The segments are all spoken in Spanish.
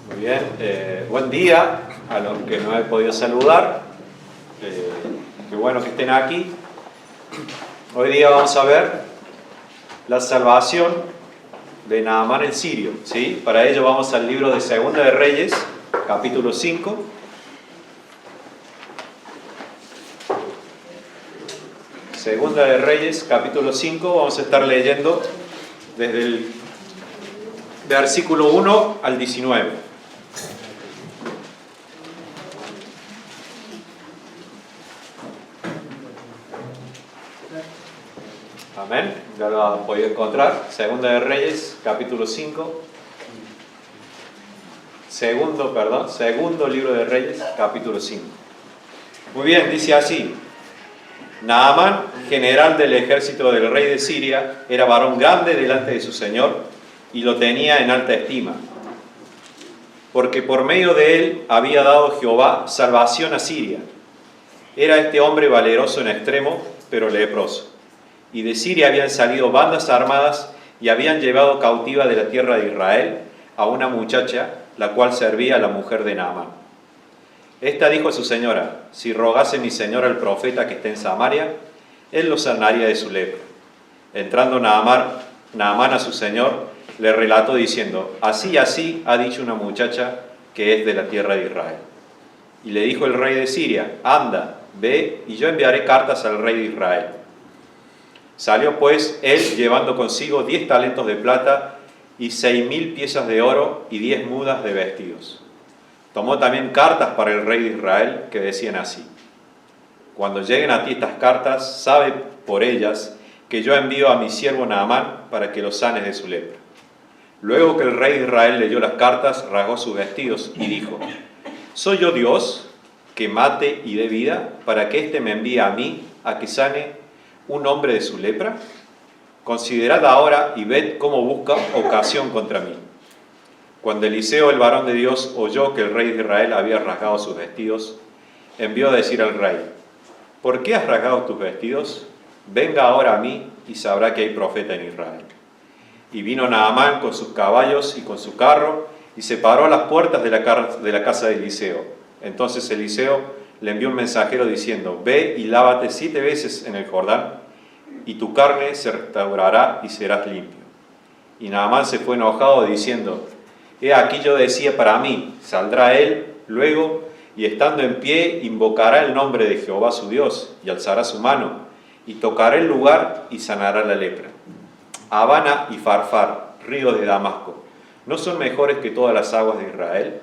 Muy bien, buen día a los que no he podido saludar. Qué bueno que estén aquí. Hoy día vamos a ver la salvación de Naamán el sirio, ¿sí? Para ello vamos al libro de Segunda de Reyes, capítulo 5. Segunda de Reyes, capítulo 5, vamos a estar leyendo desde el versículo 1 al 19. Amén. Ya lo han podido encontrar. Segunda de Reyes, capítulo 5. Segundo libro de Reyes, capítulo 5. Muy bien, dice así. Naamán, general del ejército del rey de Siria, era varón grande delante de su señor y lo tenía en alta estima, porque por medio de él había dado Jehová salvación a Siria. Era este hombre valeroso en extremo, pero leproso. Y de Siria habían salido bandas armadas y habían llevado cautiva de la tierra de Israel a una muchacha, la cual servía a la mujer de Naamán. Esta dijo a su señora: si rogase mi señor al profeta que está en Samaria, él lo sanaría de su lepra. Entrando Naamán a su señor, le relató diciendo: así y así ha dicho una muchacha que es de la tierra de Israel. Y le dijo el rey de Siria: anda, ve, y yo enviaré cartas al rey de Israel. Salió pues él llevando consigo 10 talentos de plata y 6.000 piezas de oro y 10 mudas de vestidos. Tomó también cartas para el rey de Israel que decían así: cuando lleguen a ti estas cartas, sabe por ellas que yo envío a mi siervo Naamán para que lo sanes de su lepra. Luego que el rey de Israel leyó las cartas, rasgó sus vestidos y dijo: ¿soy yo Dios que mate y dé vida para que éste me envíe a mí a que sane un hombre de su lepra? Considerad ahora y ved cómo busca ocasión contra mí. Cuando Eliseo, el varón de Dios, oyó que el rey de Israel había rasgado sus vestidos, envió a decir al rey: ¿por qué has rasgado tus vestidos? Venga ahora a mí y sabrá que hay profeta en Israel. Y vino Naamán con sus caballos y con su carro y se paró a las puertas de la casa de Eliseo. Entonces Eliseo le envió un mensajero diciendo: ve y lávate 7 veces en el Jordán, y tu carne se restaurará y serás limpio. Y Naamán se fue enojado diciendo: he aquí yo decía para mí, saldrá él luego, y estando en pie invocará el nombre de Jehová su Dios, y alzará su mano, y tocará el lugar y sanará la lepra. Habana y Farfar, ríos de Damasco, ¿no son mejores que todas las aguas de Israel?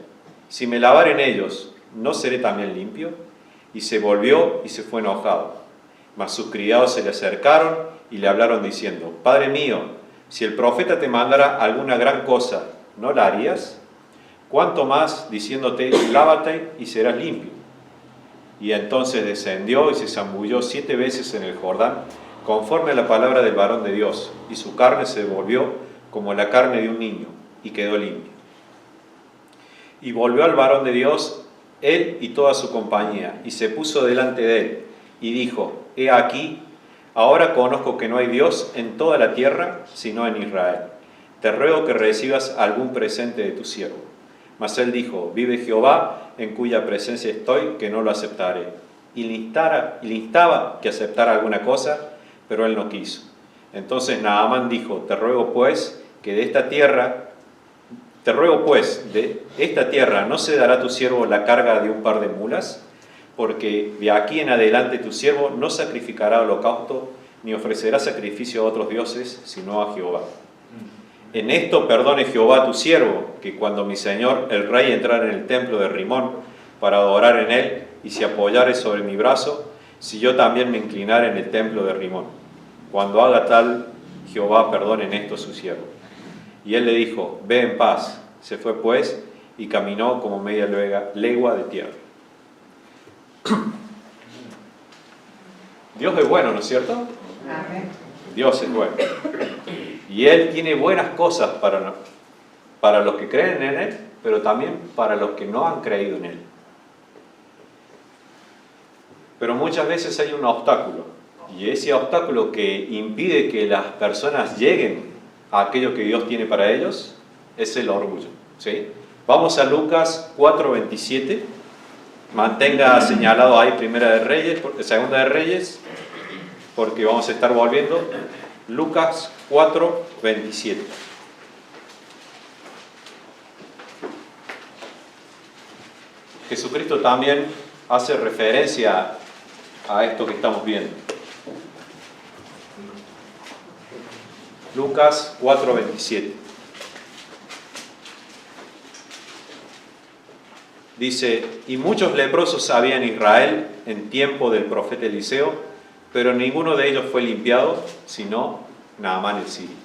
Si me lavar en ellos, ¿no seré también limpio? Y se volvió y se fue enojado. Mas sus criados se le acercaron y le hablaron diciendo: Padre mío, si el profeta te mandara alguna gran cosa, ¿no la harías? Cuanto más diciéndote: lávate y serás limpio. Y entonces descendió y se zambulló 7 veces en el Jordán, conforme a la palabra del varón de Dios, y su carne se volvió como la carne de un niño, y quedó limpio. Y volvió al varón de Dios, él y toda su compañía, y se puso delante de él, y dijo: he aquí, ahora conozco que no hay Dios en toda la tierra, sino en Israel. Te ruego que recibas algún presente de tu siervo. Mas él dijo: vive Jehová, en cuya presencia estoy, que no lo aceptaré. Y le instaba que aceptara alguna cosa, pero él no quiso. Entonces Naamán dijo: te ruego pues de esta tierra no se dará a tu siervo la carga de un par de mulas, porque de aquí en adelante tu siervo no sacrificará holocausto, ni ofrecerá sacrificio a otros dioses, sino a Jehová. En esto perdone Jehová a tu siervo, que cuando mi señor el rey entrara en el templo de Rimón para adorar en él, y se apoyare sobre mi brazo, si yo también me inclinare en el templo de Rimón. Cuando haga tal, Jehová perdone en esto a su siervo. Y él le dijo: ve en paz. Se fue pues y caminó como media legua de tierra. Dios es bueno, ¿no es cierto? Amén. Dios es bueno. Y Él tiene buenas cosas para los que creen en Él, pero también para los que no han creído en Él. Pero muchas veces hay un obstáculo, y ese obstáculo que impide que las personas lleguen a aquello que Dios tiene para ellos es el orgullo, ¿sí? Vamos a Lucas 4:27. Mantenga señalado ahí Segunda de Reyes, porque vamos a estar volviendo. Lucas 4:27. Jesucristo también hace referencia a esto que estamos viendo. Lucas 4:27. Dice: y muchos leprosos había en Israel en tiempo del profeta Eliseo, pero ninguno de ellos fue limpiado, sino Naamán el sirio.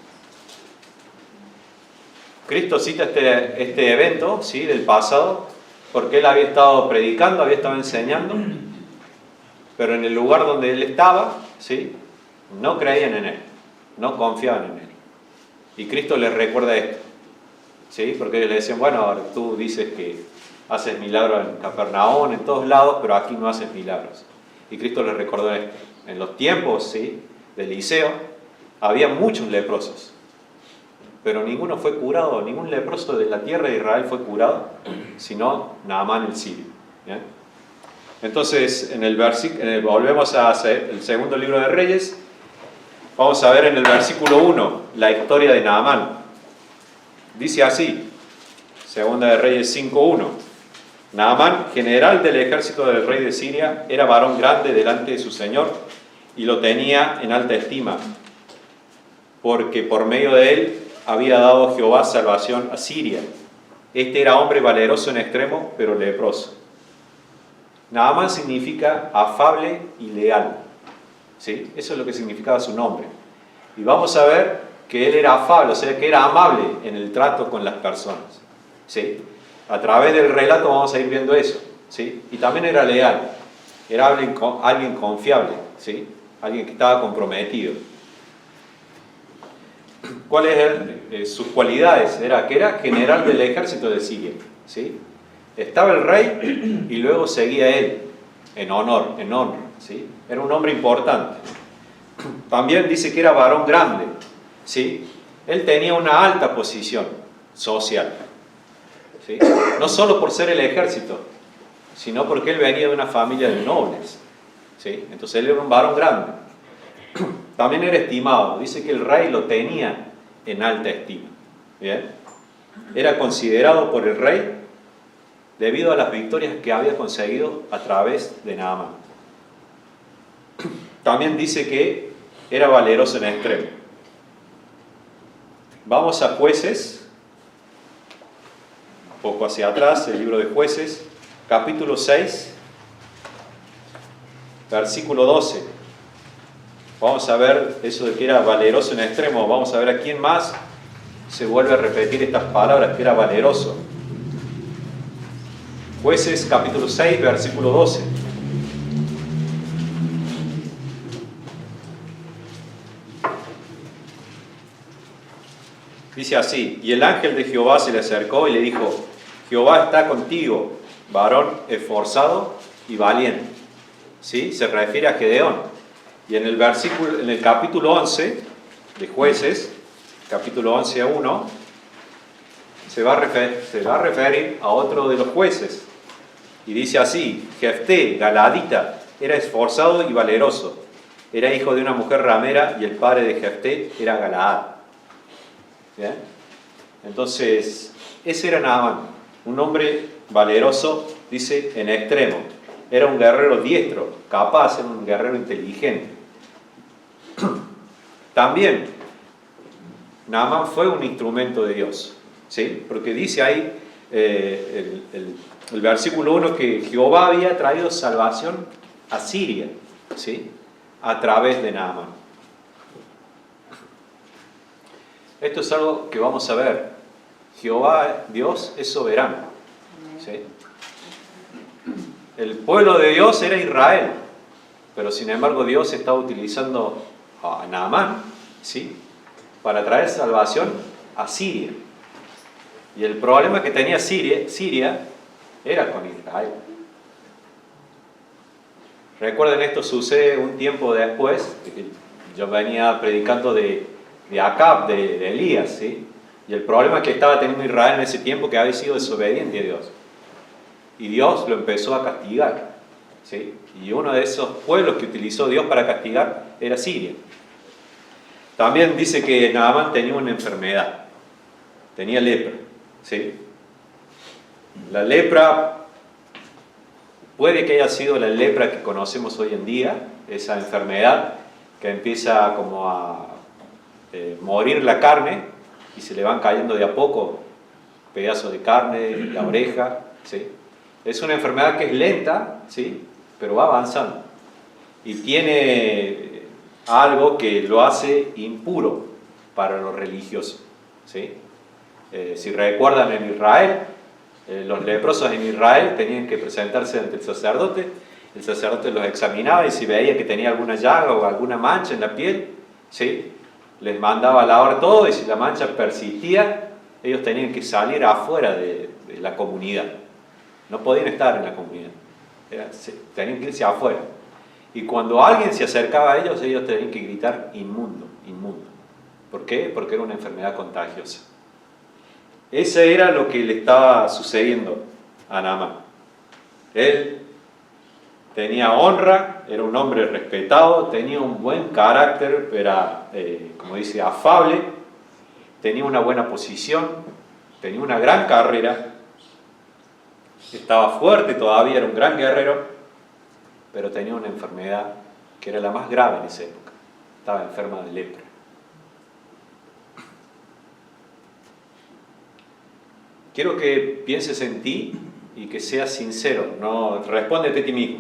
Cristo cita este evento, ¿sí?, del pasado, porque él había estado predicando, había estado enseñando, pero en el lugar donde él estaba, ¿sí?, no creían en él, no confiaban en él. Y Cristo les recuerda esto, ¿sí?, porque ellos le decían: bueno, ahora tú dices que haces milagros en Capernaum, en todos lados, pero aquí no haces milagros. Y Cristo les recordó esto. En los tiempos, ¿sí?, de Eliseo, había muchos leprosos, pero ninguno fue curado, ningún leproso de la tierra de Israel fue curado, sino Naamán el sirio. ¿Bien? Entonces, volvemos a hacer el segundo libro de Reyes. Vamos a ver en el versículo 1 la historia de Naamán. Dice así, Segunda de Reyes 5:1. Naamán, general del ejército del rey de Siria, era varón grande delante de su señor y lo tenía en alta estima, porque por medio de él había dado Jehová salvación a Siria. Este era hombre valeroso en extremo, pero leproso. Naamán significa afable y leal, ¿sí? Eso es lo que significaba su nombre. Y vamos a ver que él era afable, o sea, que era amable en el trato con las personas, ¿sí? A través del relato vamos a ir viendo eso, ¿sí? Y también era leal, era alguien confiable, ¿sí?, alguien que estaba comprometido. ¿Cuáles eran sus cualidades? Era que era general del ejército de Siria, ¿sí? Estaba el rey y luego seguía él en honor, en honra, ¿sí? Era un hombre importante. También dice que era varón grande, ¿sí? Él tenía una alta posición social, ¿sí? No solo por ser el ejército, sino porque él venía de una familia de nobles, ¿sí? Entonces él era un varón grande. También era estimado, dice que el rey lo tenía en alta estima. ¿Bien? Era considerado por el rey debido a las victorias que había conseguido a través de Naamán. También dice que era valeroso en extremo. Vamos a Jueces, un poco hacia atrás, el libro de Jueces, capítulo 6, versículo 12. Vamos a ver eso de que era valeroso en extremo. Vamos a ver a quién más se vuelve a repetir estas palabras, que era valeroso. Jueces capítulo 6, versículo 12. Dice así: y el ángel de Jehová se le acercó y le dijo: Jehová está contigo, varón esforzado y valiente. ¿Sí? Se refiere a Gedeón. Y en el capítulo 11 de Jueces, capítulo 11:1, se va a referir a otro de los jueces. Y dice así: Jefté, galadita, era esforzado y valeroso. Era hijo de una mujer ramera y el padre de Jefté era Galaad. ¿Bien? Entonces, ese era Naamán, un hombre valeroso, dice, en extremo. Era un guerrero diestro, capaz, era un guerrero inteligente. También, Naamán fue un instrumento de Dios, ¿sí? Porque dice ahí el versículo 1 que Jehová había traído salvación a Siria, ¿sí?, a través de Naamán. Esto es algo que vamos a ver. Jehová, Dios, es soberano, ¿sí? El pueblo de Dios era Israel, pero sin embargo Dios estaba utilizando a Naamán, ¿sí?, para traer salvación a Siria. Y el problema que tenía Siria era con Israel. Recuerden, esto sucede un tiempo después, yo venía predicando de Acab, de Elías, ¿sí? Y el problema que estaba teniendo Israel en ese tiempo que había sido desobediente a Dios. Y Dios lo empezó a castigar. ¿Sí? Y uno de esos pueblos que utilizó Dios para castigar era Siria. También dice que Naamán tenía una enfermedad. Tenía lepra. ¿Sí? La lepra puede que haya sido la lepra que conocemos hoy en día, esa enfermedad que empieza como a morir la carne y se le van cayendo de a poco pedazos de carne, la oreja, ¿sí? Es una enfermedad que es lenta, ¿sí? Pero va avanzando y tiene algo que lo hace impuro para los religiosos, ¿sí? Si recuerdan en Israel, los leprosos en Israel tenían que presentarse ante el sacerdote los examinaba y si veía que tenía alguna llaga o alguna mancha en la piel, ¿sí? Les mandaba a lavar todo y si la mancha persistía, ellos tenían que salir afuera de la comunidad. No podían estar en la comunidad, tenían que irse afuera. Y cuando alguien se acercaba a ellos tenían que gritar inmundo, inmundo. ¿Por qué? Porque era una enfermedad contagiosa. Ese era lo que le estaba sucediendo a Naamán. Él tenía honra, era un hombre respetado, tenía un buen carácter, era, como dice, afable, tenía una buena posición, tenía una gran carrera, estaba fuerte todavía, era un gran guerrero, pero tenía una enfermedad que era la más grave en esa época. Estaba enferma de lepra. Quiero que pienses en ti y que seas sincero, no respóndete a ti mismo.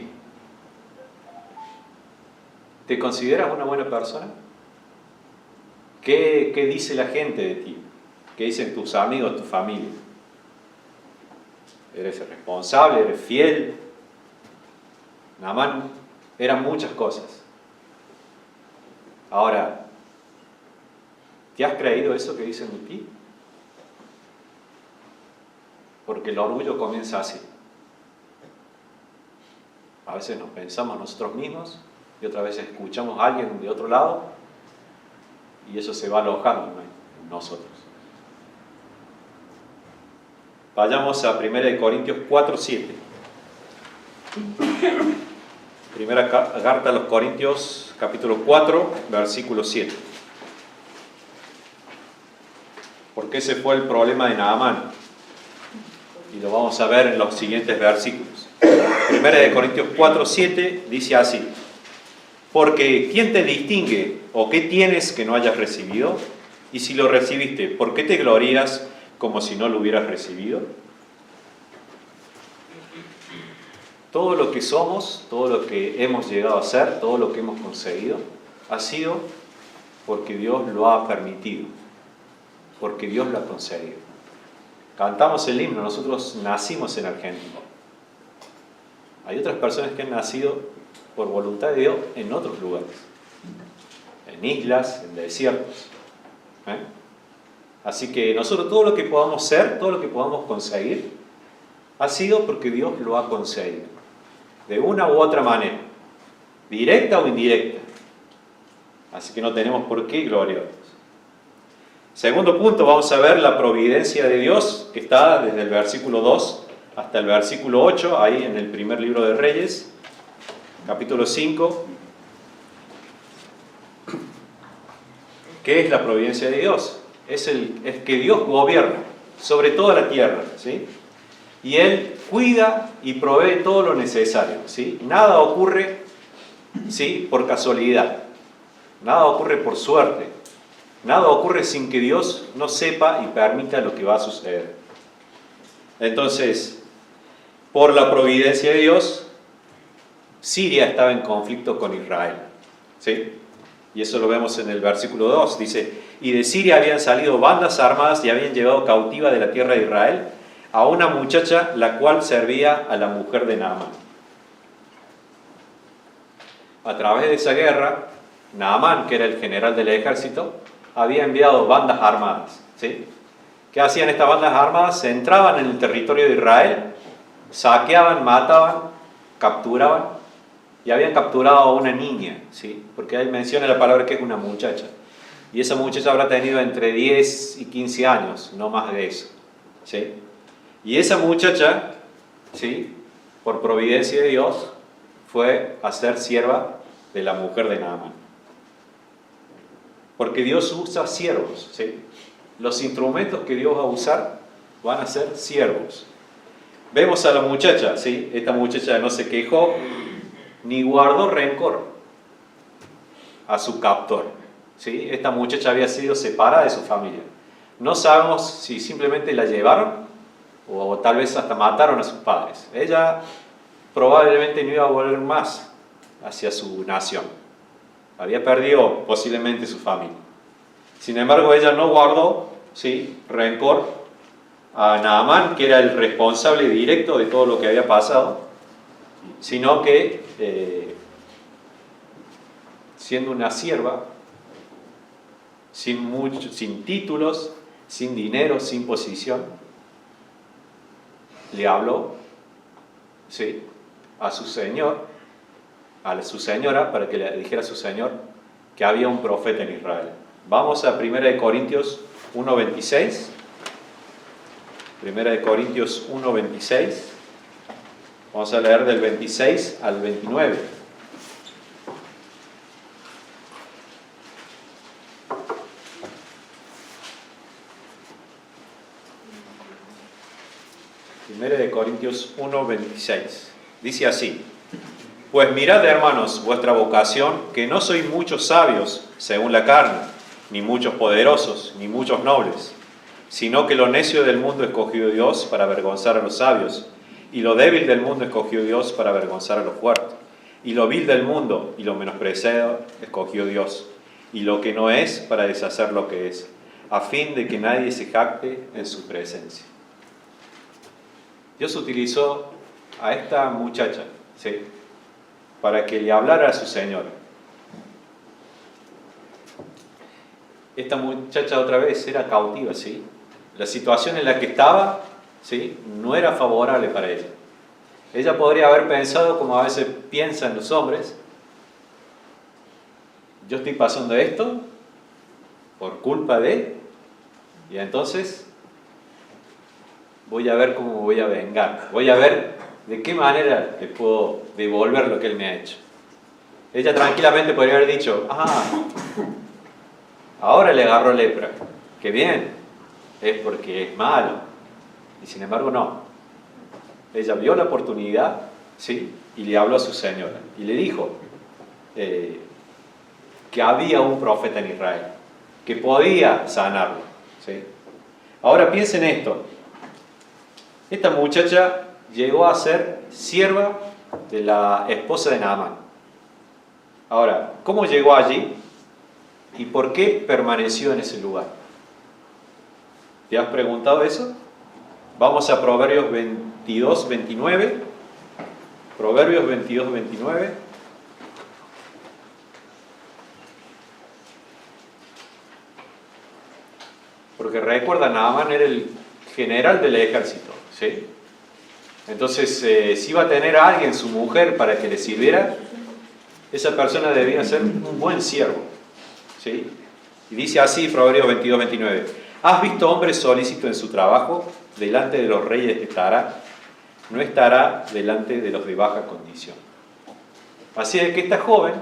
¿Te consideras una buena persona? ¿Qué dice la gente de ti? ¿Qué dicen tus amigos, tu familia? ¿Eres responsable? ¿Eres fiel? Naamán eran muchas cosas. Ahora, ¿te has creído eso que dicen de ti? Porque el orgullo comienza así. A veces nos pensamos nosotros mismos y otras veces escuchamos a alguien de otro lado y eso se va alojando en nosotros. Vayamos a 1 Corintios 4:7. Primera carta a los Corintios, capítulo 4, versículo 7. Porque ese fue el problema de Naamán. Y lo vamos a ver en los siguientes versículos. 1 Corintios 4:7 dice así: porque ¿quién te distingue o qué tienes que no hayas recibido? Y si lo recibiste, ¿por qué te glorías como si no lo hubieras recibido? Todo lo que somos, todo lo que hemos llegado a ser, todo lo que hemos conseguido, ha sido porque Dios lo ha permitido, porque Dios lo ha conseguido. Cantamos el himno, nosotros nacimos en Argentina. Hay otras personas que han nacido por voluntad de Dios en otros lugares, en islas, en desiertos. Así que nosotros todo lo que podamos ser, todo lo que podamos conseguir, ha sido porque Dios lo ha conseguido, de una u otra manera, directa o indirecta. Así que no tenemos por qué gloriarnos. Segundo punto, vamos a ver la providencia de Dios, que está desde el versículo 2 hasta el versículo 8, ahí en el primer libro de Reyes, capítulo 5. ¿Qué es la providencia de Dios? Es que Dios gobierna sobre toda la tierra, ¿sí? Y Él cuida y provee todo lo necesario, ¿sí? Nada ocurre, ¿sí?, por casualidad, nada ocurre por suerte, nada ocurre sin que Dios no sepa y permita lo que va a suceder. Entonces, por la providencia de Dios, Siria estaba en conflicto con Israel, ¿sí? Y eso lo vemos en el versículo 2, dice: y de Siria habían salido bandas armadas y habían llevado cautiva de la tierra de Israel a una muchacha la cual servía a la mujer de Naamán. A través de esa guerra, Naamán, que era el general del ejército, había enviado bandas armadas, ¿sí? ¿Qué hacían estas bandas armadas? Se entraban en el territorio de Israel, saqueaban, mataban, capturaban, y habían capturado a una niña, ¿sí? Porque ahí menciona la palabra que es una muchacha. Y esa muchacha habrá tenido entre 10 y 15 años, no más de eso. ¿Sí? Y esa muchacha, ¿sí?, por providencia de Dios, fue a ser sierva de la mujer de Naamán. Porque Dios usa siervos, ¿sí? Los instrumentos que Dios va a usar van a ser siervos. Vemos a la muchacha, ¿sí? Esta muchacha no se quejó ni guardó rencor a su captor, ¿sí? Esta muchacha había sido separada de su familia. No sabemos si simplemente la llevaron o tal vez hasta mataron a sus padres. Ella probablemente no iba a volver más hacia su nación. Había perdido posiblemente su familia. Sin embargo, ella no guardó, ¿sí?, rencor a Naamán, que era el responsable directo de todo lo que había pasado, sino que, siendo una sierva, sin títulos, sin dinero, sin posición, le habló, ¿sí?, a su señor, a su señora, para que le dijera a su señor que había un profeta en Israel. Vamos a 1 Corintios 1:26. 1 Corintios 1:26. Vamos a leer del 26 al 29. Primera de Corintios 1:26. Dice así: Pues mirad, hermanos, vuestra vocación, que no sois muchos sabios según la carne, ni muchos poderosos, ni muchos nobles, sino que lo necio del mundo escogió Dios para avergonzar a los sabios, y lo débil del mundo escogió Dios para avergonzar a los fuertes, y lo vil del mundo y lo menospreciado escogió Dios, y lo que no es para deshacer lo que es, a fin de que nadie se jacte en su presencia. Dios utilizó a esta muchacha, ¿sí?, para que le hablara a su señora. Esta muchacha otra vez era cautiva, ¿sí? La situación en la que estaba, ¿sí?, no era favorable para ella. Ella podría haber pensado, como a veces piensan los hombres: yo estoy pasando esto por culpa de, y entonces voy a ver cómo me voy a vengar, voy a ver de qué manera le puedo devolver lo que él me ha hecho. Ella tranquilamente podría haber dicho: ahora le agarró lepra, qué bien, es porque es malo. Y sin embargo no. Ella vio la oportunidad, ¿sí?, y le habló a su señora y le dijo que había un profeta en Israel que podía sanarlo, ¿sí? Ahora piensen esto: esta muchacha llegó a ser sierva de la esposa de Naamán. Ahora, ¿cómo llegó allí y por qué permaneció en ese lugar? ¿Te has preguntado eso? Vamos a Proverbios 22:29. Proverbios 22:29. Porque recuerda, Naamán era el general del ejército, ¿sí? Entonces, si iba a tener a alguien, su mujer, para que le sirviera, esa persona debía ser un buen siervo, ¿sí? Y dice así, Proverbios 22:29: ¿Has visto hombre solícito en su trabajo? Delante de los reyes estará, no estará delante de los de baja condición. Así es que esta joven,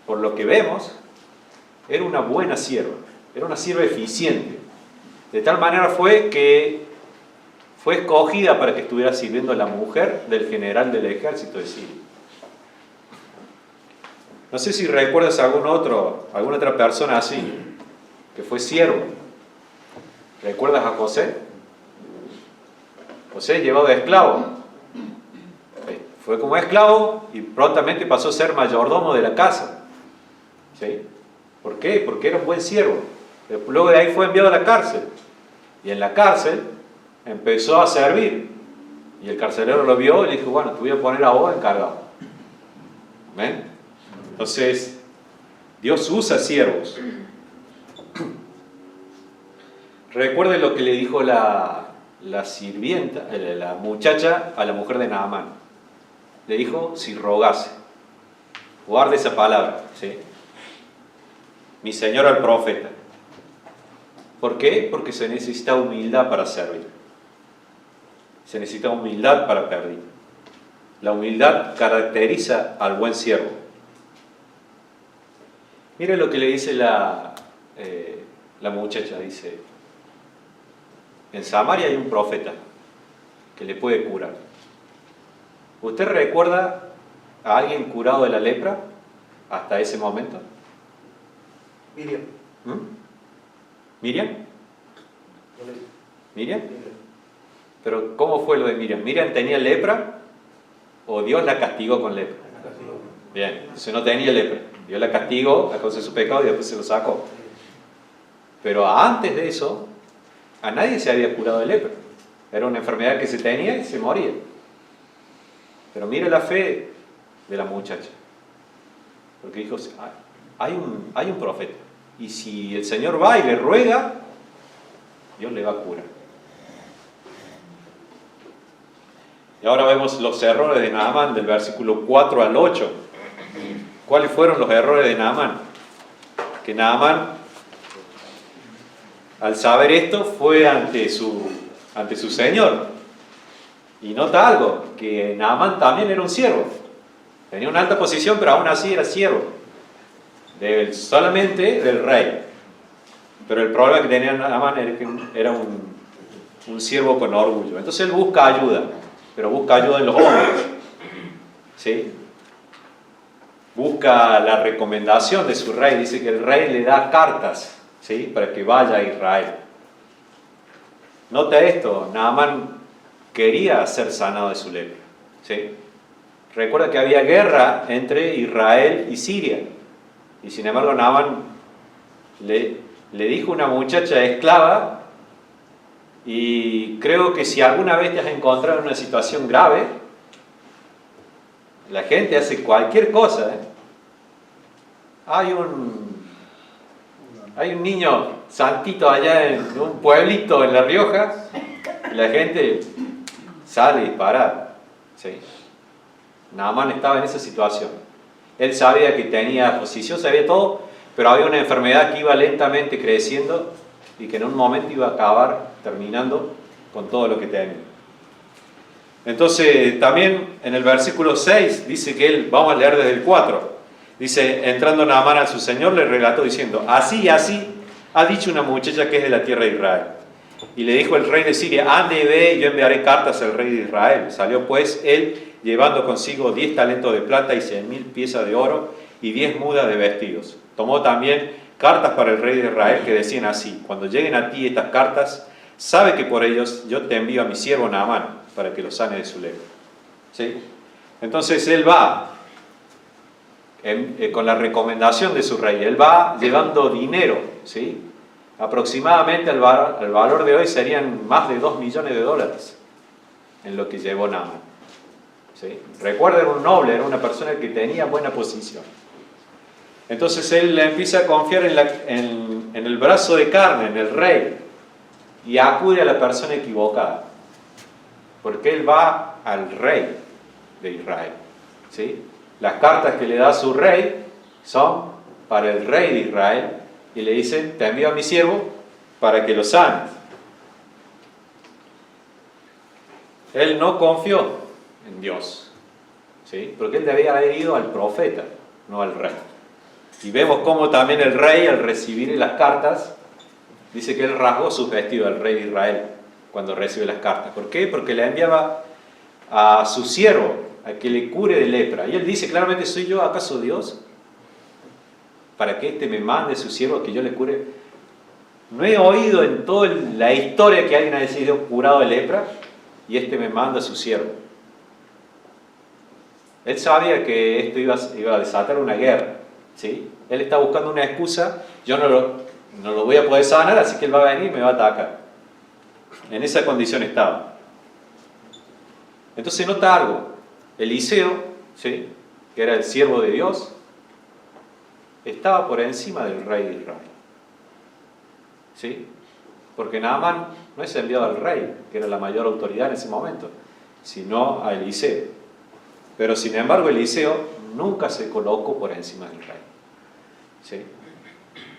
por lo que vemos, era una buena sierva, era una sierva eficiente. De tal manera fue que fue escogida para que estuviera sirviendo a la mujer del general del ejército de Siria. No sé si recuerdas alguna otra persona así, que fue siervo. ¿Recuerdas a José? José, llevado de esclavo, fue como esclavo y prontamente pasó a ser mayordomo de la casa, ¿sí? ¿Por qué? Porque era un buen siervo. Luego de ahí fue enviado a la cárcel, y en la cárcel empezó a servir, y el carcelero lo vio y le dijo: bueno, te voy a poner a vos encargado. ¿Ven? Entonces, Dios usa siervos. Recuerden lo que le dijo la sirvienta, la muchacha, a la mujer de Naamán. Le dijo: si rogase. Guarde esa palabra, ¿sí? mi señor al profeta. ¿Por qué? Porque se necesita humildad para servir. Se necesita humildad para servir. La humildad caracteriza al buen siervo. Mire lo que le dice la muchacha, dice, en Samaria hay un profeta que le puede curar. ¿Usted recuerda a alguien curado de la lepra hasta ese momento? Miriam. ¿Miriam? ¿Miriam? Pero ¿cómo fue lo de Miriam? ¿Miriam tenía lepra o Dios la castigó con lepra? Bien, entonces no tenía lepra. Dios la castigó a causa de su pecado y después se lo sacó. Pero antes de eso, a nadie se había curado de lepra. Era una enfermedad que se tenía y se moría. Pero mire la fe de la muchacha. Porque dijo, hay un profeta. Y si el Señor va y le ruega, Dios le va a curar. Y ahora vemos los errores de Naamán del versículo 4 al 8. ¿Cuáles fueron los errores de Naamán? Que Naamán, al saber esto, fue ante su señor. Y nota algo, que Naamán también era un siervo. Tenía una alta posición, pero aún así era siervo. Solamente del rey. Pero el problema que tenía Naamán era que era un siervo con orgullo. Entonces él busca ayuda, pero busca ayuda en los hombres. ¿Sí? Busca la recomendación de su rey. Dice que el rey le da cartas, ¿sí?, para que vaya a Israel. Nota esto, Naamán quería ser sanado de su lepra. ¿Sí? Recuerda que había guerra entre Israel y Siria. Y sin embargo Naamán le dijo a una muchacha esclava, y creo que si alguna vez te has encontrado en una situación grave, la gente hace cualquier cosa. Hay un niño santito allá en un pueblito en La Rioja, y la gente sale disparada. ¿Sí? Naamán estaba en esa situación. Él sabía que tenía posición, sabía todo, pero había una enfermedad que iba lentamente creciendo y que en un momento iba a acabar terminando con todo lo que tenía. Entonces, también en el versículo 6 dice que él, vamos a leer desde el 4, dice, entrando Naamán a su señor, le relató diciendo, así y así ha dicho una muchacha que es de la tierra de Israel. Y le dijo el rey de Siria, ande y ve, y yo enviaré cartas al rey de Israel. Salió pues él, llevando consigo 10 talentos de plata y 100.000 piezas de oro y 10 mudas de vestidos. Tomó también cartas para el rey de Israel que decían así, cuando lleguen a ti estas cartas, sabe que por ellos yo te envío a mi siervo Naamán para que lo sane de su lepra. ¿Sí? Entonces él va con la recomendación de su rey, él va llevando dinero, ¿sí? Aproximadamente el valor de hoy serían más de $2 millones en lo que llevó Naamán. ¿Sí? Recuerda, era un noble, era una persona que tenía buena posición. Entonces él empieza a confiar en el brazo de carne, en el rey, y acude a la persona equivocada, porque él va al rey de Israel. ¿Sí? Las cartas que le da su rey son para el rey de Israel, y le dicen, te envío a mi siervo para que lo sanes. Él no confió en Dios, ¿sí? Porque él debía haber ido al profeta, no al rey. Y vemos cómo también el rey, al recibir las cartas, dice que él rasgó sus vestidos al rey de Israel cuando recibe las cartas. ¿Por qué? Porque le enviaba a su siervo a que le cure de lepra. Y él dice claramente, ¿soy yo acaso Dios? Para que éste me mande su siervo a que yo le cure. No he oído en toda la historia que alguien ha sido curado de lepra y este me manda a su siervo. Él sabía que esto iba a desatar una guerra, ¿sí? Él está buscando una excusa, yo no lo voy a poder sanar, así que él va a venir y me va a atacar. En esa condición estaba. Entonces nota algo, Eliseo, ¿sí?, que era el siervo de Dios, estaba por encima del rey de Israel. ¿Sí? Porque Naamán no es enviado al rey, que era la mayor autoridad en ese momento, sino a Eliseo. Pero sin embargo Eliseo nunca se colocó por encima del rey. ¿Sí?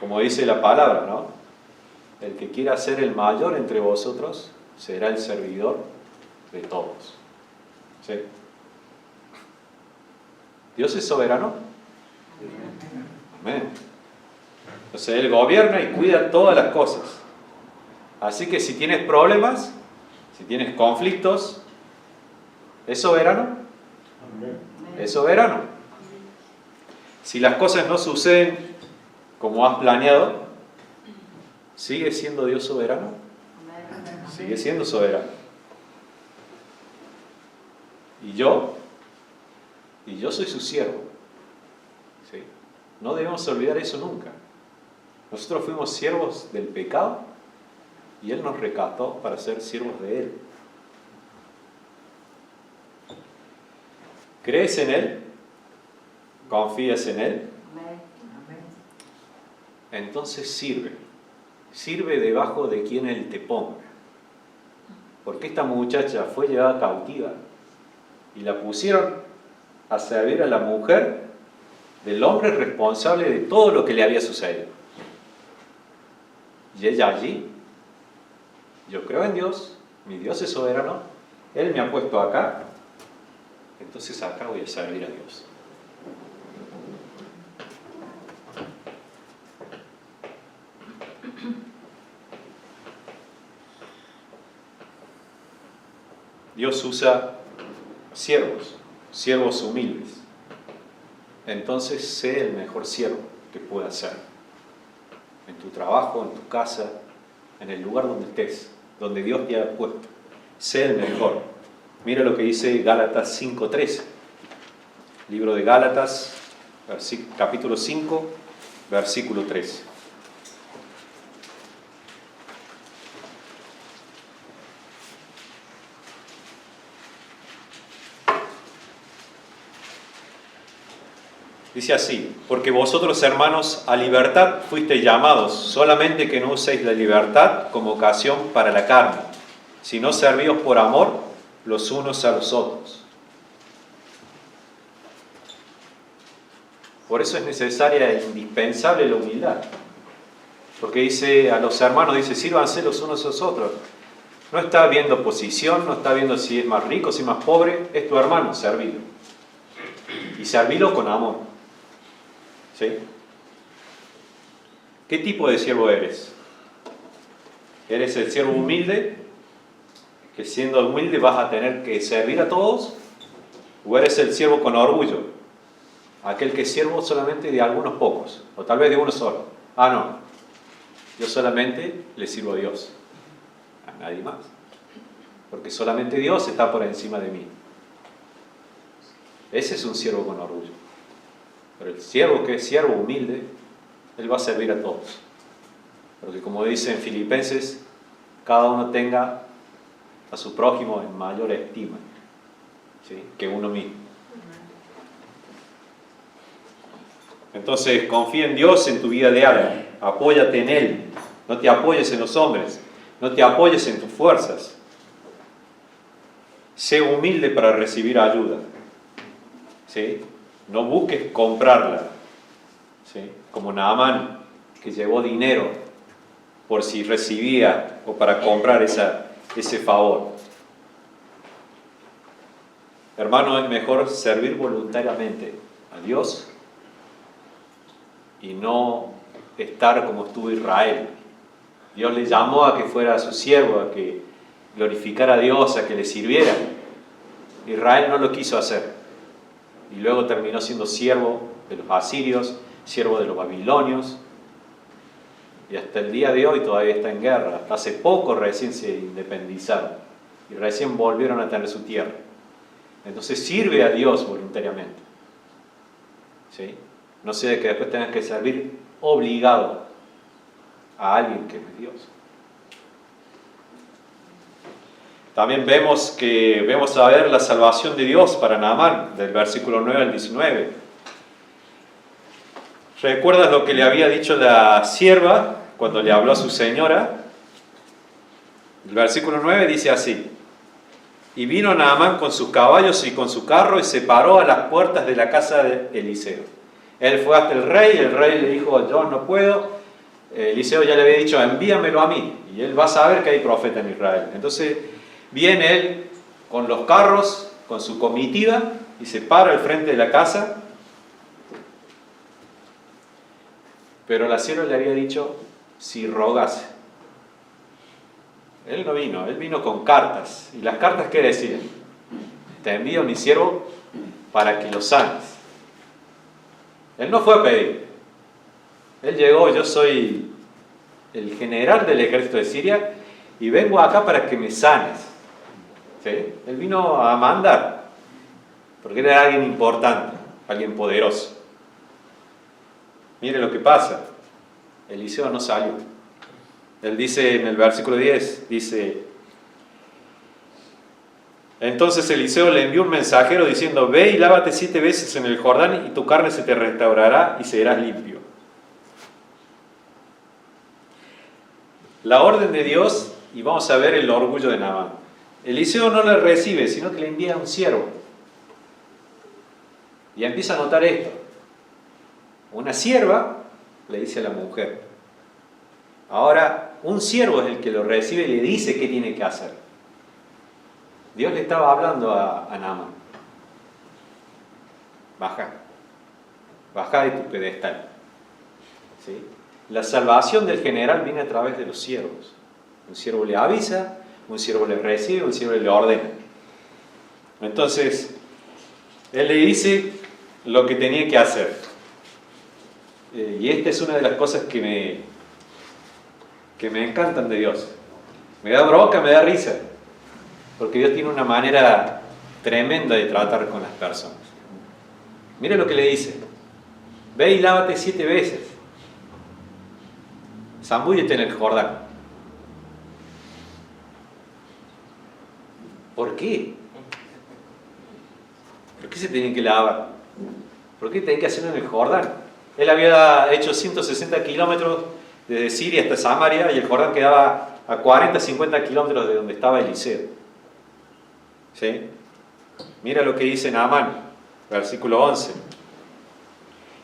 como dice la palabra, ¿no? El que quiera ser el mayor entre vosotros será el servidor de todos. ¿Sí? ¿Dios es soberano? Amén. Entonces Él gobierna y cuida todas las cosas. Así que si tienes problemas, si tienes conflictos, ¿es soberano? Es soberano. Si las cosas no suceden como has planeado, ¿sigue siendo Dios soberano? Sigue siendo soberano. Y yo soy su siervo. ¿Sí? No debemos olvidar eso nunca. Nosotros fuimos siervos del pecado y Él nos rescató para ser siervos de Él. ¿Crees en Él? ¿Confías en Él? Entonces sirve. Sirve debajo de quien Él te ponga. Porque esta muchacha fue llevada cautiva y la pusieron a servir a la mujer del hombre responsable de todo lo que le había sucedido. Y ella allí, yo creo en Dios, mi Dios es soberano, Él me ha puesto acá, entonces acá voy a servir a Dios. Dios usa siervos humildes. Entonces sé el mejor siervo que puedas ser. En tu trabajo, en tu casa, en el lugar donde estés, donde Dios te ha puesto. Sé el mejor. Mira lo que dice Gálatas 5:13. Libro de Gálatas, capítulo 5, versículo 13. Dice así: porque vosotros, hermanos, a libertad fuisteis llamados, solamente que no uséis la libertad como ocasión para la carne, sino servíos por amor los unos a los otros. Por eso es necesaria e indispensable la humildad. Porque dice a los hermanos, dice, sírvanse los unos a los otros. No está viendo posición, no está viendo si es más rico, si es más pobre, es tu hermano, servilo. Y servilo con amor. ¿Sí? ¿Qué tipo de siervo eres? ¿Eres el siervo humilde? Que siendo humilde vas a tener que servir a todos. ¿O eres el siervo con orgullo? Aquel que es siervo solamente de algunos pocos. O tal vez de uno solo. Ah, no. Yo solamente le sirvo a Dios. A nadie más. Porque solamente Dios está por encima de mí. Ese es un siervo con orgullo. Pero el siervo que es siervo humilde, él va a servir a todos. Porque como dice en Filipenses, cada uno tenga a su prójimo en mayor estima, ¿sí?, que uno mismo. Entonces confía en Dios en tu vida diaria, apóyate en Él, no te apoyes en los hombres, no te apoyes en tus fuerzas. Sé humilde para recibir ayuda, ¿sí? No busques comprarla, ¿sí?, como Naamán, que llevó dinero por si recibía o para comprar ese favor. Hermano, es mejor servir voluntariamente a Dios y no estar como estuvo Israel. Dios le llamó a que fuera su siervo, a que glorificara a Dios, a que le sirviera. Israel no lo quiso hacer. Y luego terminó siendo siervo de los asirios, siervo de los babilonios. Y hasta el día de hoy todavía está en guerra. Hasta hace poco recién se independizaron. Y recién volvieron a tener su tierra. Entonces sirve a Dios voluntariamente. ¿Sí? No sea que después tengas que servir obligado a alguien que no es Dios. También vemos a ver la salvación de Dios para Naamán, del versículo 9 al 19. ¿Recuerdas lo que le había dicho la sierva cuando le habló a su señora? El versículo 9 dice así: y vino Naamán con sus caballos y con su carro y se paró a las puertas de la casa de Eliseo. Él fue hasta el rey le dijo, yo no puedo, Eliseo ya le había dicho, envíamelo a mí, y él va a saber que hay profeta en Israel. Entonces viene él con los carros, con su comitiva, y se para al frente de la casa. Pero la sierva le había dicho, si rogase. Él no vino, él vino con cartas. ¿Y las cartas qué decían? Te envío mi siervo para que lo sanes. Él no fue a pedir. Él llegó, yo soy el general del ejército de Siria y vengo acá para que me sanes. ¿Sí? Él vino a mandar, porque él era alguien importante, alguien poderoso. Mire lo que pasa. Eliseo no salió. Él dice en el versículo 10, dice, entonces Eliseo le envió un mensajero diciendo, ve y lávate 7 veces en el Jordán y tu carne se te restaurará y serás limpio. La orden de Dios, y vamos a ver el orgullo de Naamán. Eliseo no le recibe, sino que le envía a un siervo. Y empieza a notar esto. Una sierva le dice a la mujer. Ahora, un siervo es el que lo recibe y le dice qué tiene que hacer. Dios le estaba hablando a Naamán. Baja de tu pedestal. ¿Sí? La salvación del general viene a través de los siervos. Un siervo le avisa, un siervo le recibe, un siervo le ordena. Entonces, él le dice lo que tenía que hacer. Y esta es una de las cosas que me encantan de Dios. Me da bronca, me da risa. Porque Dios tiene una manera tremenda de tratar con las personas. Mire lo que le dice. Ve y lávate 7 veces. Zambúllete en el Jordán. ¿Por qué? ¿Por qué se tienen que lavar? ¿Por qué tienen que hacerlo en el Jordán? Él había hecho 160 kilómetros desde Siria hasta Samaria y el Jordán quedaba a 40, 50 kilómetros de donde estaba Eliseo. ¿Sí? Mira lo que dice Naamán, versículo 11.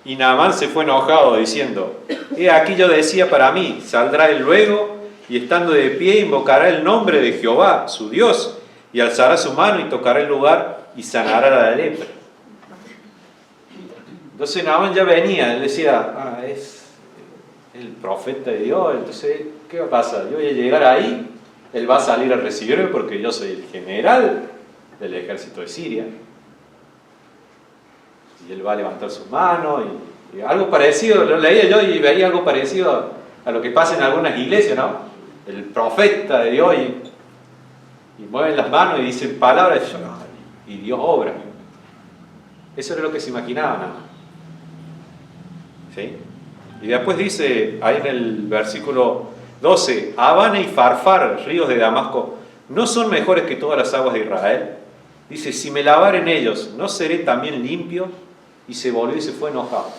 Y Naamán se fue enojado diciendo, he aquí yo decía para mí, saldrá él luego y estando de pie invocará el nombre de Jehová, su Dios, y alzará su mano y tocará el lugar y sanará la lepra. Entonces Naamán ya venía, él decía, es el profeta de Dios, entonces, ¿qué va a pasar? Yo voy a llegar ahí, él va a salir a recibirme porque yo soy el general del ejército de Siria. Y él va a levantar su mano y algo parecido, lo leía yo y veía algo parecido a lo que pasa en algunas iglesias, ¿no? El profeta de Dios y mueven las manos y dicen palabras y Dios obra. Eso era lo que se imaginaban, ¿no? ¿Sí? Y después dice, ahí en el versículo 12, Habana y Farfar, ríos de Damasco, ¿no son mejores que todas las aguas de Israel? Dice, si me lavare en ellos, ¿no seré también limpio? Y se volvió y se fue enojado.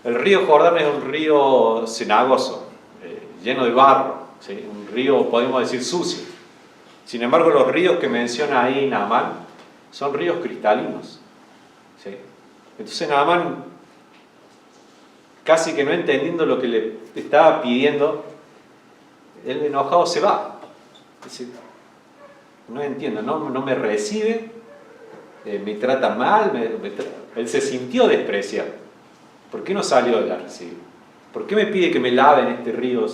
El río Jordán es un río cenagoso, lleno de barro, ¿sí? Un río, podemos decir, sucio. Sin embargo, los ríos que menciona ahí Naamán son ríos cristalinos. ¿Sí? Entonces Naamán, casi que no entendiendo lo que le estaba pidiendo, el enojado se va. Dice, no entiendo, no me recibe, me trata mal, él se sintió despreciado. ¿Por qué no salió de la recibir? ¿Por qué me pide que me lave en este río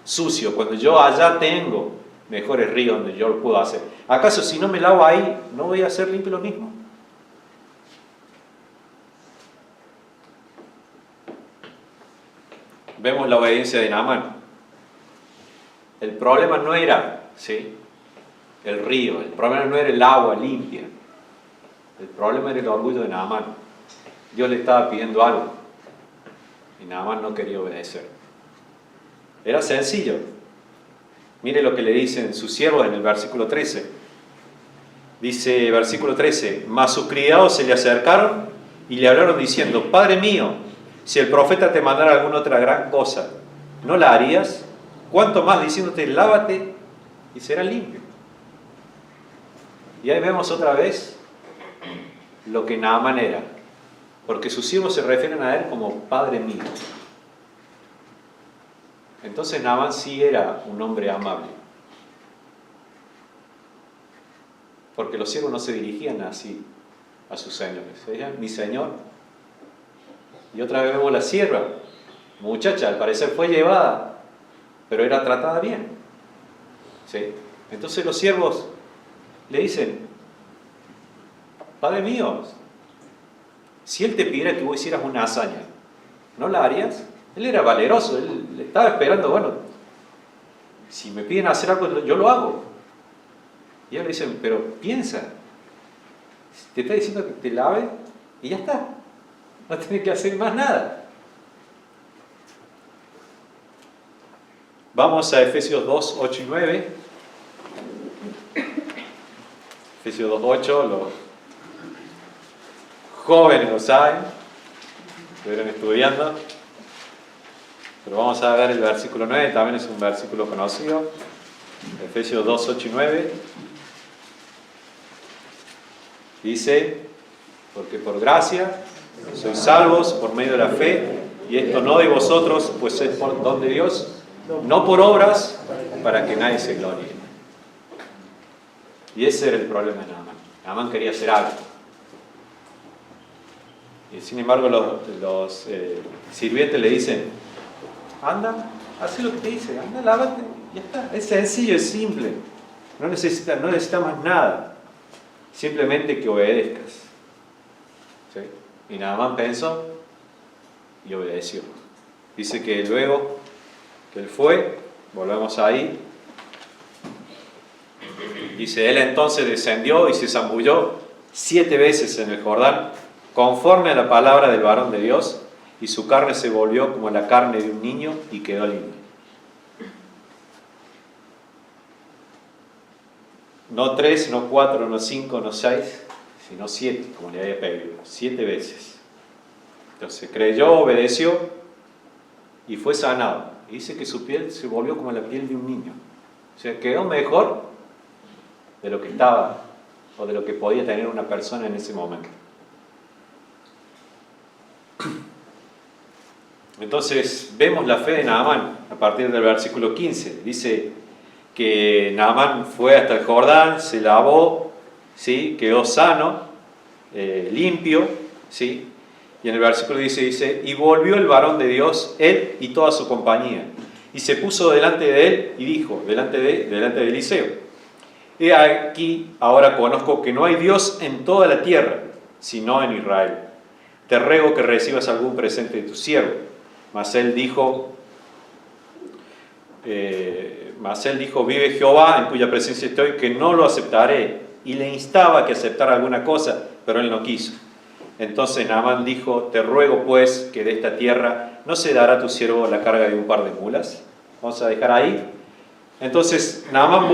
sucio cuando yo allá tengo mejores ríos donde yo lo puedo hacer? ¿Acaso si no me lavo ahí, no voy a hacer limpio lo mismo? Vemos la obediencia de Naamán. El problema no era, ¿sí?, el río, el problema no era el agua limpia, el problema era el orgullo de Naamán. Dios le estaba pidiendo algo y Naamán no quería obedecer. Era sencillo. Mire lo que le dicen sus siervos en el versículo 13. Dice, versículo 13, mas sus criados se le acercaron y le hablaron diciendo, Padre mío, si el profeta te mandara alguna otra gran cosa, ¿no la harías? ¿Cuánto más diciéndote, lávate y serás limpio? Y ahí vemos otra vez lo que Naamán era, porque sus siervos se refieren a él como Padre mío. Entonces Naamán sí era un hombre amable. Porque los siervos no se dirigían así a sus señores. Decían, mi señor. Y otra vez vemos la sierva. Muchacha, al parecer fue llevada, pero era tratada bien. ¿Sí? Entonces los siervos le dicen, Padre mío, si él te pidiera que vos hicieras una hazaña, ¿no la harías? Él era valeroso, él estaba esperando, bueno, si me piden hacer algo, yo lo hago. Y ellos le dicen, pero piensa, te está diciendo que te lave y ya está, no tienes que hacer más nada. Vamos a Efesios 2, 8 y 9. Efesios 2, 8, los jóvenes lo saben, estuvieron estudiando. Pero vamos a ver el versículo 9, también es un versículo conocido. Efesios 2, 8 y 9. Dice, porque por gracia sois salvos por medio de la fe, y esto no de vosotros, pues es por don de Dios, no por obras, para que nadie se gloríe. Y ese era el problema de Naamán. Naamán quería hacer algo. Y sin embargo los sirvientes le dicen, anda, haz lo que te dice, anda, lávate, ya está. Es sencillo, es simple. No necesita más nada. Simplemente que obedezcas. ¿Sí? Y Naamán pensó y obedeció. Dice que luego que él fue, volvemos ahí, dice, él entonces descendió y se zambulló 7 veces en el Jordán, conforme a la palabra del varón de Dios, y su carne se volvió como la carne de un niño y quedó limpio. No 3, no 4, no 5, no 6, sino 7, como le había pedido, 7 veces. Entonces creyó, obedeció y fue sanado. Dice que su piel se volvió como la piel de un niño. O sea, quedó mejor de lo que estaba o de lo que podía tener una persona en ese momento. Entonces vemos la fe de Naamán a partir del versículo 15. Dice que Naamán fue hasta el Jordán, se lavó, ¿sí? Quedó sano, limpio, ¿sí? Y en el versículo dice, y volvió el varón de Dios, él y toda su compañía, y se puso delante de él y dijo, delante de Eliseo, he aquí, ahora conozco que no hay Dios en toda la tierra, sino en Israel. Te ruego que recibas algún presente de tu siervo. Mas él dijo, vive Jehová, en cuya presencia estoy, que no lo aceptaré. Y le instaba a que aceptara alguna cosa, pero él no quiso. Entonces Naamán dijo, te ruego pues que de esta tierra no se dará a tu siervo la carga de un par de mulas. Vamos a dejar ahí. Entonces Naamán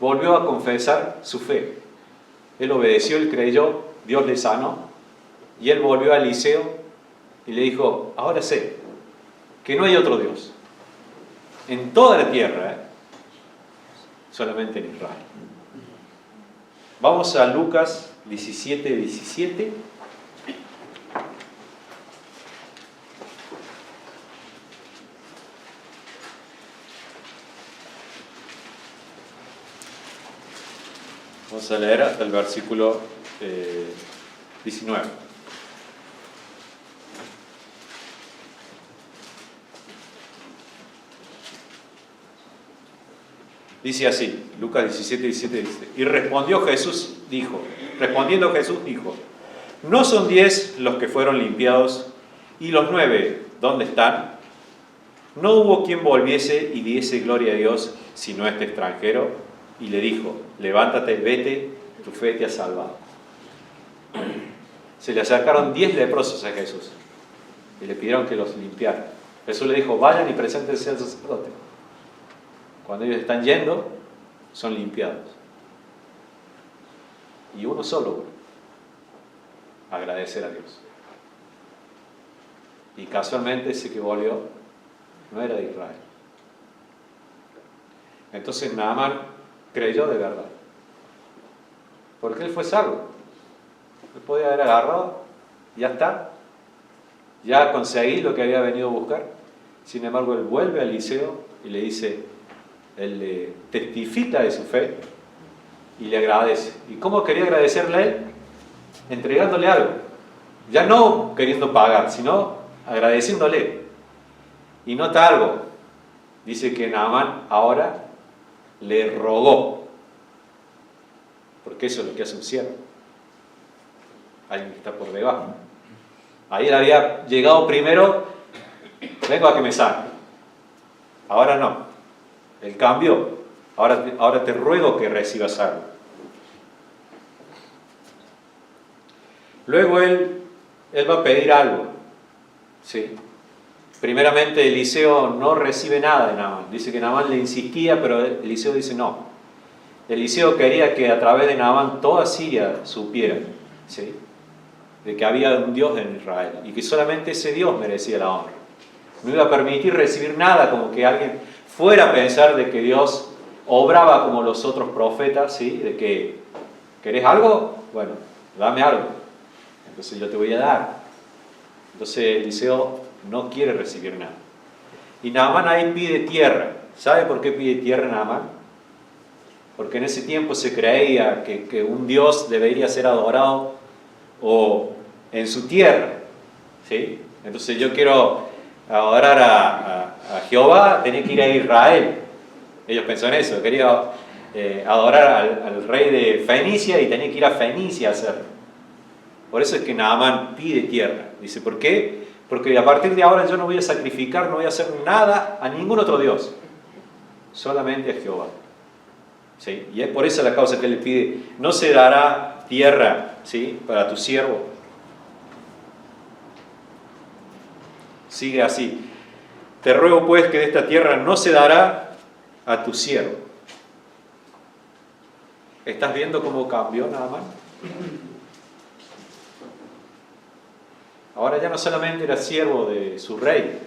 volvió a confesar su fe. Él obedeció, él creyó, Dios le sanó. Y él volvió a Eliseo y le dijo, ahora sé que no hay otro Dios en toda la tierra, solamente en Israel. Vamos a Lucas 17, 17. Vamos a leer hasta el versículo 19. Dice así, Lucas 17, 17 dice, y respondiendo Jesús dijo, ¿no son 10 los que fueron limpiados? ¿Y los 9 dónde están? No hubo quien volviese y diese gloria a Dios, sino este extranjero. Y le dijo, levántate, vete, tu fe te ha salvado. Se le acercaron 10 leprosos a Jesús y le pidieron que los limpiara. Jesús le dijo, vayan y preséntense al sacerdote. Cuando ellos están yendo, son limpiados. Y uno solo, agradecer a Dios. Y casualmente ese que volvió no era de Israel. Entonces Naamán creyó de verdad. Porque él fue salvo. Él podía haber agarrado, ya está. Ya conseguí lo que había venido a buscar. Sin embargo, él vuelve a Eliseo y le dice, él le testifica de su fe y le agradece. ¿Y cómo quería agradecerle a él? Entregándole algo. Ya no queriendo pagar, sino agradeciéndole. Y nota algo. Dice que Naamán ahora le rogó. Porque eso es lo que hace un siervo. Alguien que está por debajo. Ahí él había llegado primero, vengo a que me sane. Ahora no. Él cambió. Ahora te ruego que recibas algo. Luego él va a pedir algo. ¿Sí? Primeramente Eliseo no recibe nada de Naamán. Dice que Naamán le insistía, pero Eliseo dice no. Eliseo quería que a través de Naamán toda Siria supiera, ¿sí?, de que había un Dios en Israel y que solamente ese Dios merecía la honra. No iba a permitir recibir nada, como que alguien fuera a pensar de que Dios obraba como los otros profetas, ¿sí?, de que ¿querés algo? Bueno, dame algo, entonces yo te voy a dar. Entonces Eliseo no quiere recibir nada. Y Naamán ahí pide tierra. ¿Sabe por qué pide tierra Naamán? Porque en ese tiempo se creía que un Dios debería ser adorado o en su tierra, ¿sí? Entonces yo quiero adorar a Jehová, tenía que ir a Israel. Ellos pensaban eso, quería adorar al rey de Fenicia y tenía que ir a Fenicia a hacerlo. Por eso es que Naamán pide tierra. Dice, ¿por qué? Porque a partir de ahora yo no voy a sacrificar, no voy a hacer nada a ningún otro Dios, solamente a Jehová. ¿Sí? Y es por eso la causa que él le pide, no se dará tierra, ¿sí?, para tu siervo. Sigue así. Te ruego pues que de esta tierra no se dará a tu siervo. ¿Estás viendo cómo cambió Naamán? Ahora ya no solamente era siervo de su rey,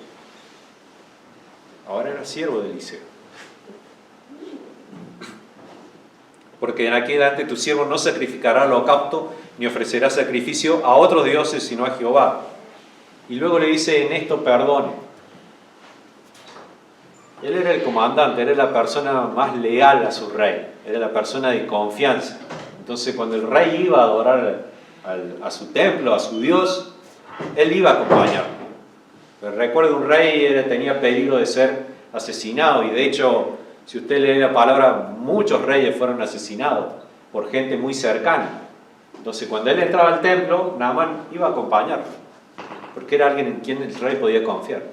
ahora era siervo de Eliseo. Porque en aquel adelante tu siervo no sacrificará holocausto ni ofrecerá sacrificio a otros dioses sino a Jehová. Y luego le dice, en esto perdone. Él era el comandante, era la persona más leal a su rey, era la persona de confianza. Entonces cuando el rey iba a adorar a su templo, a su Dios, él iba a acompañarlo. Pero recuerda, un rey tenía peligro de ser asesinado y de hecho, si usted lee la palabra, muchos reyes fueron asesinados por gente muy cercana. Entonces cuando él entraba al templo, Naamán iba a acompañarlo, porque era alguien en quien el rey podía confiar.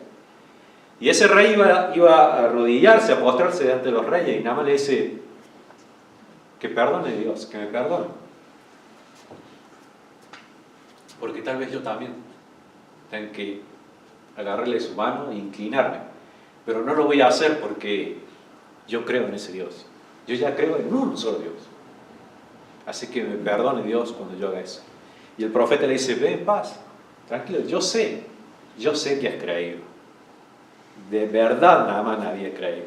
Y ese rey iba a arrodillarse, a postrarse delante de los reyes, y Naamán le dice, que perdone Dios, que me perdone. Porque tal vez yo también tenga que agarrarle su mano e inclinarme, pero no lo voy a hacer porque yo creo en ese Dios. Yo ya creo en un solo Dios. Así que me perdone Dios cuando yo haga eso. Y el profeta le dice, ve en paz, tranquilo, yo sé que has creído. De verdad Naamán había creído.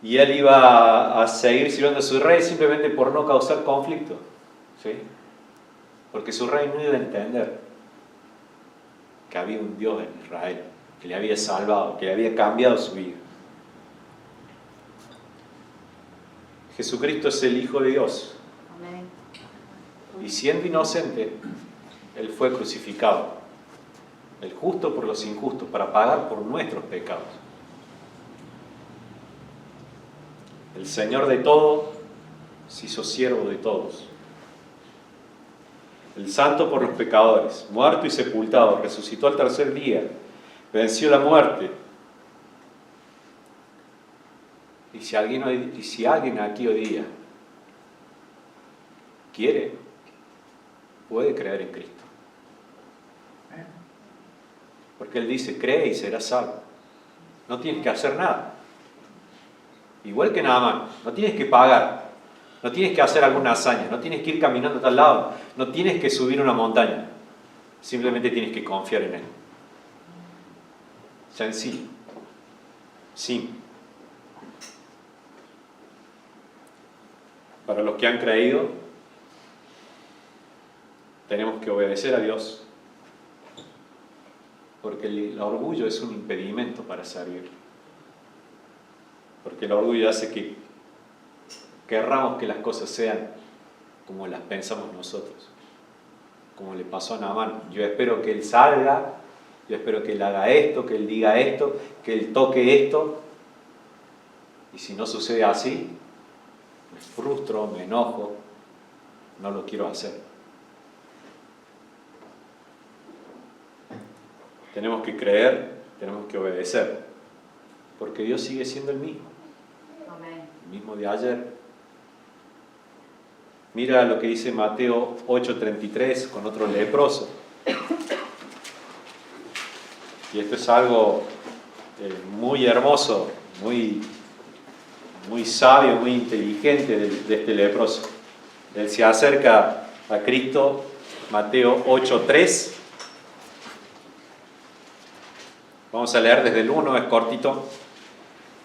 Y él iba a seguir sirviendo a su rey simplemente por no causar conflicto, ¿sí? Porque su rey no iba a entender que había un Dios en Israel, que le había salvado, que le había cambiado su vida. Jesucristo es el Hijo de Dios. Amén. Y siendo inocente, Él fue crucificado. El justo por los injustos, para pagar por nuestros pecados. El Señor de todo se hizo siervo de todos. El santo por los pecadores, muerto y sepultado, resucitó al tercer día, venció la muerte. Y si alguien aquí hoy día quiere, puede creer en Cristo. Porque Él dice, cree y serás salvo. No tienes que hacer nada. Igual que Naamán, no tienes que pagar, no tienes que hacer alguna hazaña, no tienes que ir caminando a tal lado, no tienes que subir una montaña. Simplemente tienes que confiar en Él. Sencillo. Simple. Para los que han creído, tenemos que obedecer a Dios. Porque el orgullo es un impedimento para servir. Porque el orgullo hace que querramos que las cosas sean como las pensamos nosotros. Como le pasó a Naamán. Yo espero que él salga, yo espero que él haga esto, que él diga esto, que él toque esto. Y si no sucede así, me frustro, me enojo, no lo quiero hacer. Tenemos que creer, tenemos que obedecer, porque Dios sigue siendo el mismo. Amén. El mismo de ayer. Mira lo que dice Mateo 8:33 con otro leproso. Y esto es algo muy hermoso, muy sabio, muy inteligente de este leproso. Él se acerca a Cristo, Mateo 8:3. Vamos a leer desde el 1, es cortito.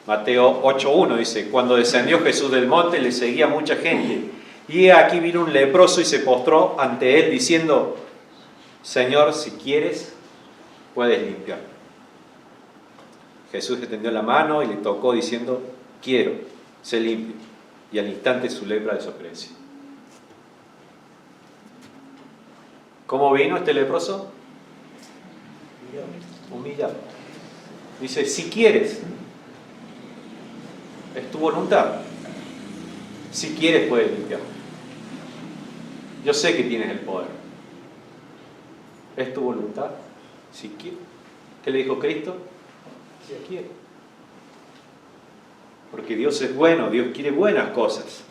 Mateo 8:1 dice: Cuando descendió Jesús del monte, le seguía mucha gente. Y aquí vino un leproso y se postró ante él diciendo: Señor, si quieres, puedes limpiarme. Jesús le tendió la mano y le tocó diciendo: quiero, sé limpio. Y al instante su lepra desapareció. ¿Cómo vino este leproso? Humillado. Dice: si quieres, es tu voluntad. Si quieres, puedes limpiarme. Yo sé que tienes el poder. Es tu voluntad. Si quieres. ¿Qué le dijo Cristo? Si quiere. Porque Dios es bueno, Dios quiere buenas cosas.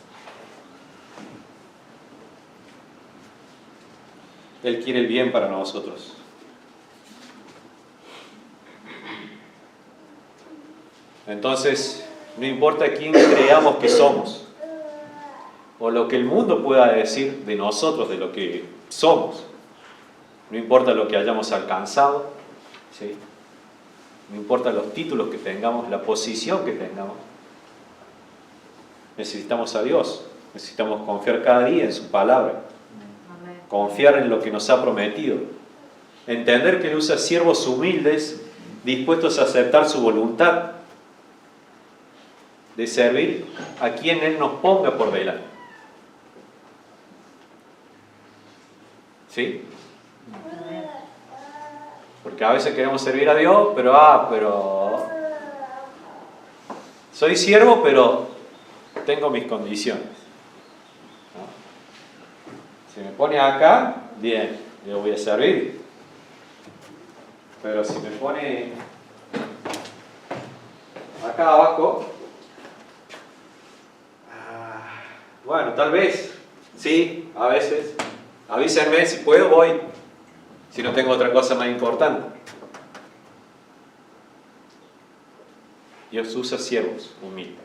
Él quiere el bien para nosotros. Entonces, no importa quién creamos que somos, o lo que el mundo pueda decir de nosotros, de lo que somos, no importa lo que hayamos alcanzado, ¿sí? No importa los títulos que tengamos, la posición que tengamos, necesitamos a Dios, necesitamos confiar cada día en su palabra, confiar en lo que nos ha prometido, entender que Él usa siervos humildes, dispuestos a aceptar su voluntad, de servir a quien Él nos ponga por delante. ¿Sí? Porque a veces queremos servir a Dios, pero soy siervo, pero tengo mis condiciones, ¿no? Si me pone acá, bien, yo voy a servir. Pero si me pone acá abajo, bueno, tal vez, sí, a veces. Avísenme, si puedo voy, si no tengo otra cosa más importante. Dios usa siervos humildes.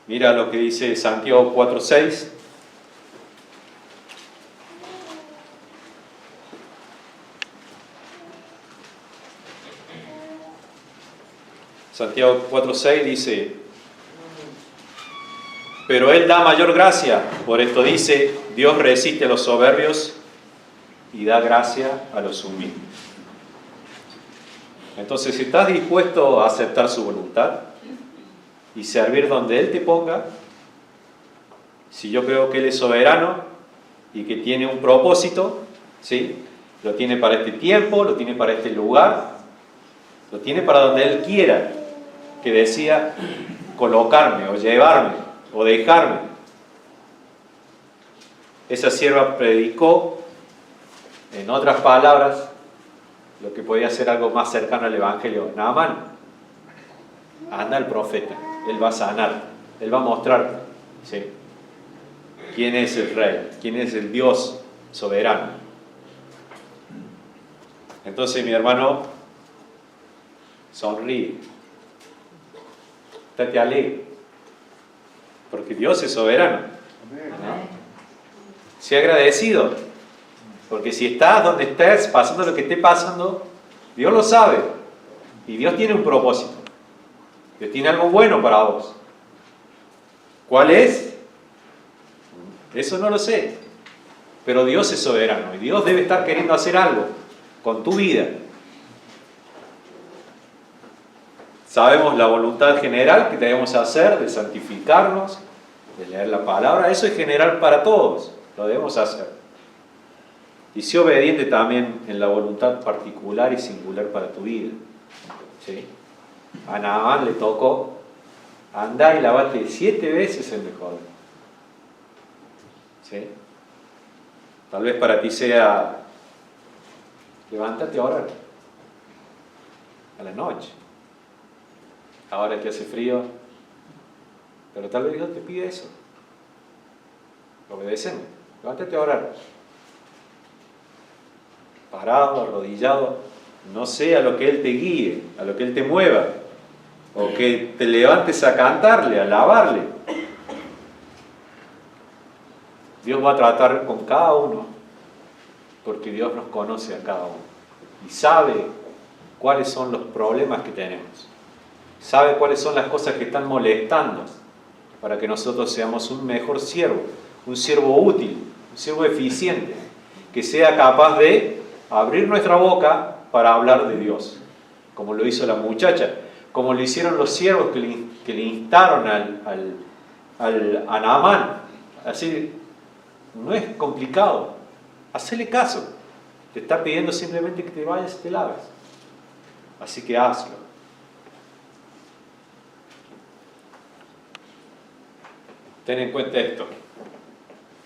Mira lo que dice Santiago 4:6. Santiago 4:6 dice: pero Él da mayor gracia. Por esto dice: Dios resiste a los soberbios y da gracia a los humildes. Entonces, si estás dispuesto a aceptar su voluntad y servir donde Él te ponga, si yo creo que Él es soberano y que tiene un propósito, ¿sí? Lo tiene para este tiempo, lo tiene para este lugar, lo tiene para donde Él quiera, que decida colocarme o llevarme o dejarme. Esa sierva predicó, en otras palabras, lo que podía ser algo más cercano al Evangelio. Naamán, anda el profeta, él va a sanar, él va a mostrarte, ¿sí?, quién es el rey, quién es el Dios soberano. Entonces, mi hermano, sonríe, estate alegre, porque Dios es soberano, ¿no? Sé agradecido, porque si estás donde estés, pasando lo que esté pasando, Dios lo sabe, y Dios tiene un propósito, Dios tiene algo bueno para vos. ¿Cuál es? Eso no lo sé, pero Dios es soberano y Dios debe estar queriendo hacer algo con tu vida. Sabemos la voluntad general que debemos hacer de santificarnos, de leer la palabra. Eso es general para todos, lo debemos hacer. Y sé obediente también en la voluntad particular y singular para tu vida. ¿Sí? A Naamán le tocó andar y lavarte 7 veces el mejor. ¿Sí? Tal vez para ti sea levántate a orar a la noche. Ahora que hace frío, pero tal vez Dios te pide eso. Obedeceme, levántate a orar. Parado, arrodillado, no sé, a lo que Él te guíe, a lo que Él te mueva, o que te levantes a cantarle, a alabarle. Dios va a tratar con cada uno, porque Dios nos conoce a cada uno y sabe cuáles son los problemas que tenemos, sabe cuáles son las cosas que están molestando para que nosotros seamos un mejor siervo, un siervo útil, un siervo eficiente, que sea capaz de abrir nuestra boca para hablar de Dios, como lo hizo la muchacha, como lo hicieron los siervos que le instaron a Naamán. Así, no es complicado, hacele caso, te está pidiendo simplemente que te vayas y te laves, así que hazlo. Ten en cuenta esto,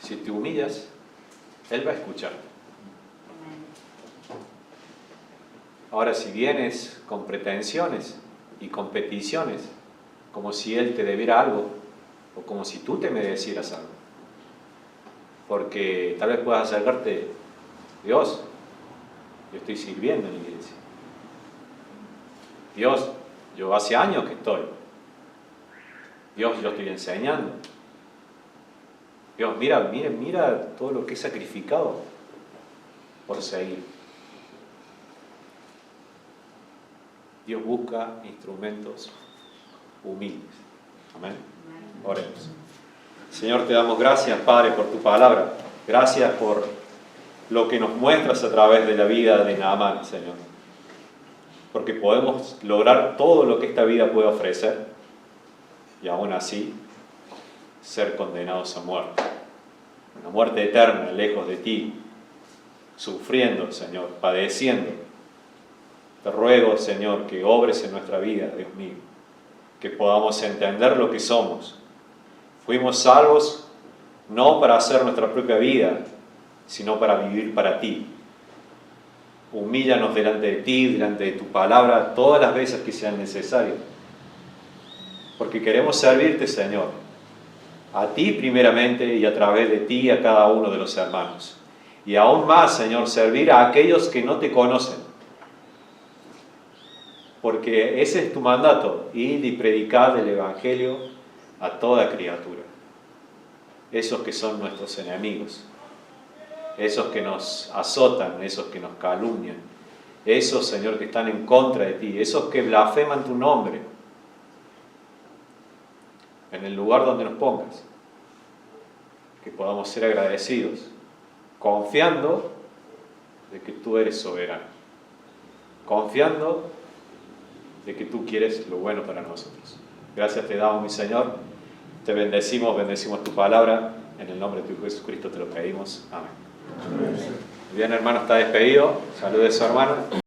si te humillas, Él va a escuchar. Ahora, si vienes con pretensiones y con peticiones, como si Él te debiera algo, o como si tú te merecieras algo, porque tal vez puedas acercarte, Dios, yo estoy sirviendo en la iglesia. Dios, yo hace años que estoy. Dios, yo estoy enseñando. Dios, mira todo lo que he sacrificado por seguir. Dios busca instrumentos humildes. Amén. Oremos. Señor, te damos gracias, Padre, por tu palabra. Gracias por lo que nos muestras a través de la vida de Naamán, Señor. Porque podemos lograr todo lo que esta vida puede ofrecer y aún así ser condenados a muerte. Una muerte eterna, lejos de ti, sufriendo, Señor, padeciendo. Te ruego, Señor, que obres en nuestra vida, Dios mío, que podamos entender lo que somos. Fuimos salvos no para hacer nuestra propia vida, sino para vivir para ti. Humíllanos delante de ti, delante de tu palabra, todas las veces que sean necesarias. Porque queremos servirte, Señor, a ti primeramente y a través de ti a cada uno de los hermanos. Y aún más, Señor, servir a aquellos que no te conocen. Porque ese es tu mandato, ir y predicar el Evangelio a toda criatura. Esos que son nuestros enemigos, esos que nos azotan, esos que nos calumnian, esos, Señor, que están en contra de ti, esos que blasfeman tu nombre, en el lugar donde nos pongas, que podamos ser agradecidos, confiando de que tú eres soberano, confiando de que tú quieres lo bueno para nosotros. Gracias te damos, mi Señor. Te bendecimos tu palabra. En el nombre de tu Hijo Jesucristo te lo pedimos. Amén. Bien, hermano, está despedido. Salude a su hermano.